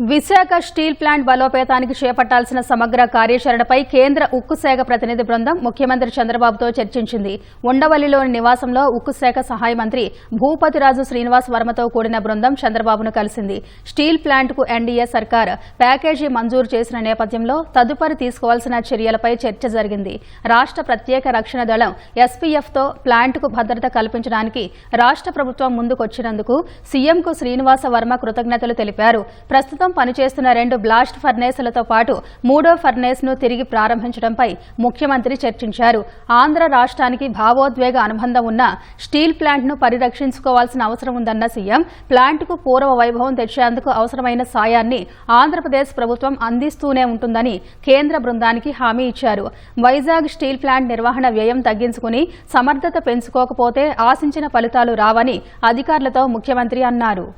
Visakha steel plant బలోపేతానికి చేపట్టాల్సిన సమగ్ర కార్యాచరణపై కేంద్ర ఉక్కు శాఖ ప్రతినిధి బృందం ముఖ్యమంత్రి చంద్రబాబుతో చర్చించింది. ఉండవల్లిలోని నివాసంలో ఉక్కు శాఖ సహాయ మంత్రి భూపతిరాజు శ్రీనివాస్ వర్మతో కూడిన బృందం చంద్రబాబును కలిసింది. స్టీల్ ప్లాంట్కు ఎన్డీఏ సర్కార్ ప్యాకేజీ మంజూరు చేసిన నేపథ్యంలో తదుపరి తీసుకోవాల్సిన చర్యలపై చర్చ జరిగింది. రాష్ట్ర ప్రత్యేక రక్షణ దళం ఎస్పీఎఫ్తో ప్లాంట్కు భద్రత కల్పించడానికి రాష్ట్ర ప్రభుత్వం ముందుకొచ్చినందుకు సీఎంకు శ్రీనివాస వర్మ కృతజ్ఞతలు తెలిపారు. ప్రస్తుతం పనిచేస్తున్న 2 బ్లాస్ట్ ఫర్నేసులతో పాటు 3వ ఫర్నేస్ ను తిరిగి ప్రారంభించడంపై ముఖ్యమంత్రి చర్చించారు. ఆంధ్ర రాష్ట్రానికి భావోద్వేగ అనుబంధం ఉన్న స్టీల్ ప్లాంట్ ను పరిరక్షించుకోవాల్సిన అవసరం ఉందన్న సీఎం ప్లాంట్కు పూర్వ వైభవం తెచ్చేందుకు అవసరమైన సాయాన్ని ఆంధ్రప్రదేశ్ ప్రభుత్వం అందిస్తూనే ఉంటుందని కేంద్ర బృందానికి హామీ ఇచ్చారు. వైజాగ్ స్టీల్ ప్లాంట్ నిర్వహణ వ్యయం తగ్గించుకుని సమర్థత పెంచుకోకపోతే ఆశించిన ఫలితాలు రావని అధికారులతో ముఖ్యమంత్రి అన్నారు.